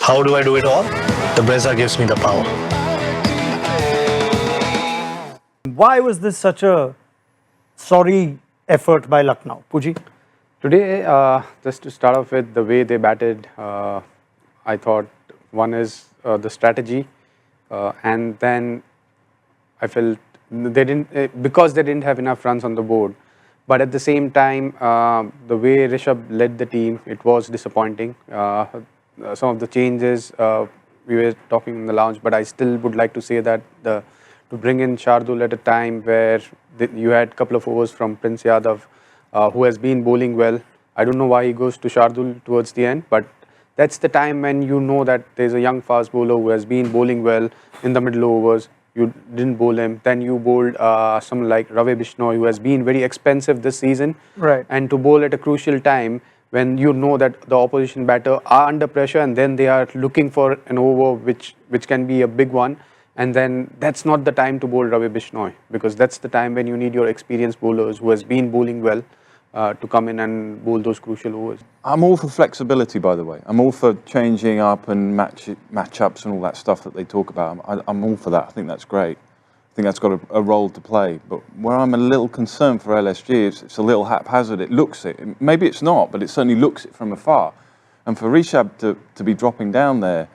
How do I do it all? The Brezza gives me the power. Why was this such a sorry effort by Lucknow? Puji? Today, just to start off with, the way they batted, I thought one is the strategy, and then I felt they didn't because they didn't have enough runs on the board. But at the same time, the way Rishabh led the team, it was disappointing. Some of the changes we were talking in the lounge, but I still would like to say that to bring in Shardul at a time where you had a couple of overs from Prince Yadav, who has been bowling well. I don't know why he goes to Shardul towards the end, but that's the time when you know that there's a young fast bowler who has been bowling well in the middle overs. You didn't bowl him. Then you bowled someone like Ravi Bishnoi, who has been very expensive this season. Right. And to bowl at a crucial time when you know that the opposition batter are under pressure and then they are looking for an over which can be a big one. And then that's not the time to bowl Ravi Bishnoi, because that's the time when you need your experienced bowlers who has been bowling well to come in and bowl those crucial overs. I'm all for flexibility, by the way. I'm all for changing up and matchups and all that stuff that they talk about. I'm all for that. I think that's great. I think that's got a role to play. But where I'm a little concerned for LSG, it's a little haphazard. It looks it. Maybe it's not, but it certainly looks it from afar. And for Rishabh to be dropping down there,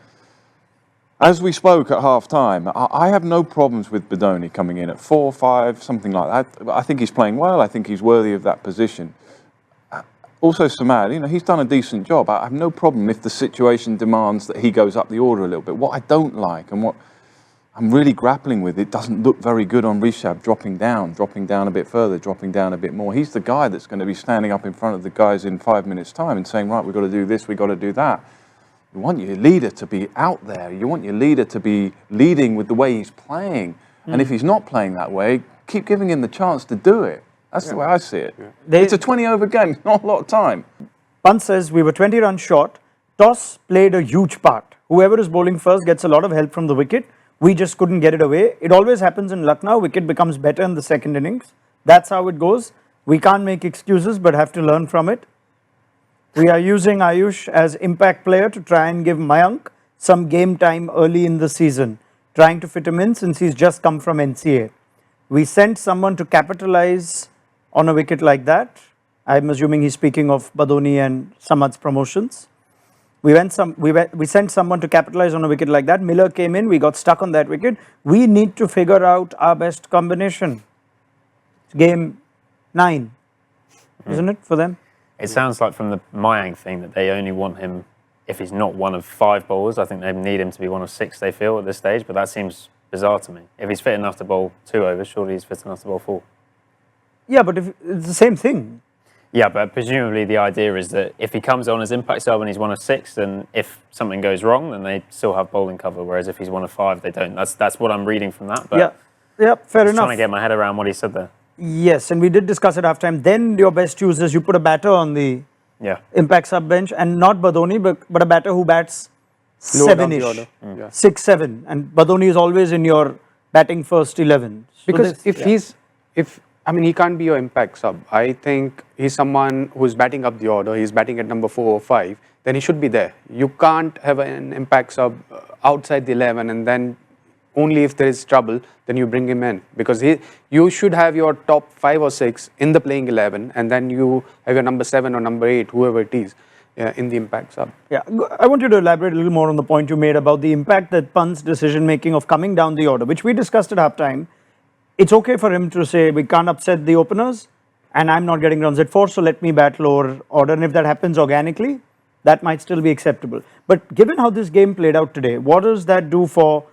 as we spoke at half-time, I have no problems with Badoni coming in at 4, 5, something like that. I think he's playing well. I think he's worthy of that position. Also, Samad, he's done a decent job. I have no problem if the situation demands that he goes up the order a little bit. What I don't like and what I'm really grappling with, it doesn't look very good on Rishabh dropping down a bit further, dropping down a bit more. He's the guy that's going to be standing up in front of the guys in 5 minutes' time and saying, right, we've got to do this, we've got to do that. You want your leader to be out there. You want your leader to be leading with the way he's playing. And if he's not playing that way, keep giving him the chance to do it. That's the way I see it. It's a 20-over game, not a lot of time. Pant says we were 20 runs short. Toss played a huge part. Whoever is bowling first gets a lot of help from the wicket. We just couldn't get it away. It always happens in Lucknow. Wicket becomes better in the second innings. That's how it goes. We can't make excuses but have to learn from it. We are using Ayush as impact player to try and give Mayank some game time early in the season, trying to fit him in since he's just come from NCA. We sent someone to capitalize on a wicket like that. I'm assuming he's speaking of Badoni and Samad's promotions. We sent someone to capitalize on a wicket like that. Miller came in, we got stuck on that wicket. We need to figure out our best combination. Game 9, isn't it, for them? It sounds like from the Mayank thing that they only want him if he's not one of 5 bowlers. I think they need him to be one of 6, they feel, at this stage, but that seems bizarre to me. If he's fit enough to bowl 2 overs, surely he's fit enough to bowl 4. Yeah, but if it's the same thing. Yeah, but presumably the idea is that if he comes on as impact sub and he's one of 6, then if something goes wrong, then they still have bowling cover, whereas if he's one of 5, they don't. That's what I'm reading from that. But yeah, fair enough. Trying to get my head around what he said there. Yes, and we did discuss at halftime. Then your best choice is you put a batter on the impact sub bench, and not Badoni, but a batter who bats 7-ish, 6, 7, and Badoni is always in your batting first 11. So because he can't be your impact sub. I think he's someone who's batting up the order. He's batting at number 4 or 5. Then he should be there. You can't have an impact sub outside the 11 and then only if there is trouble, then you bring him in, because you should have your top 5 or 6 in the playing 11, and then you have your number 7 or number 8, whoever it is, in the impact sub. Yeah, I want you to elaborate a little more on the point you made about the impact that Pant's decision making of coming down the order, which we discussed at halftime. It's okay for him to say we can't upset the openers, and I'm not getting runs at 4, so let me bat lower order, and if that happens organically, that might still be acceptable. But given how this game played out today, what does that do for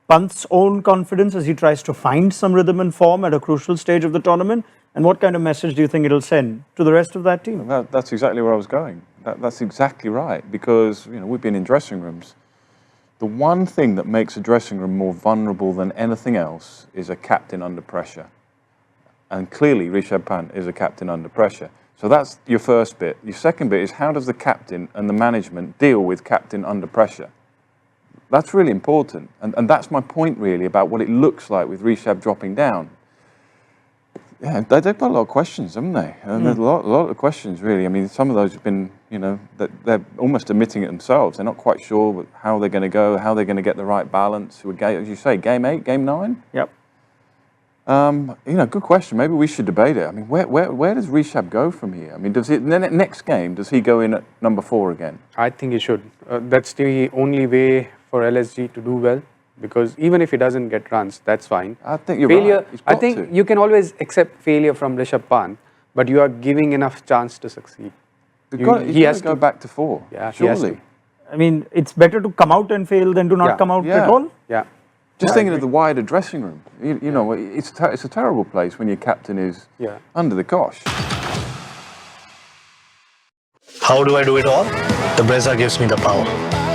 Pant's own confidence as he tries to find some rhythm and form at a crucial stage of the tournament? And what kind of message do you think it'll send to the rest of that team? That's exactly where I was going. That's exactly right, because we've been in dressing rooms. The one thing that makes a dressing room more vulnerable than anything else is a captain under pressure. And clearly Rishabh Pant is a captain under pressure. So that's your first bit. Your second bit is, how does the captain and the management deal with captain under pressure? That's really important, and that's my point really about what it looks like with Rishabh dropping down. Yeah, they've got a lot of questions, haven't they? And there's a lot of questions, really. I mean, some of those have been, you know, that they're almost admitting it themselves. They're not quite sure how they're going to go, how they're going to get the right balance. As you say, game 8, game 9? Yep. You know, good question. Maybe we should debate it. I mean, where does Rishabh go from here? I mean, does he, next game, does he go in at number 4 again? I think he should. That's the only way for LSG to do well. Because even if he doesn't get runs, that's fine. I think you're failure, right. He's I got think to. you can always accept failure from Rishabh Pant, but you are giving enough chance to succeed. He has to go back to 4. Yeah, he has surely. to. I mean, it's better to come out and fail than to not come out at all. Yeah. Just thinking of the wider dressing room. You know, it's a terrible place when your captain is under the cosh. How do I do it all? The Brezza gives me the power.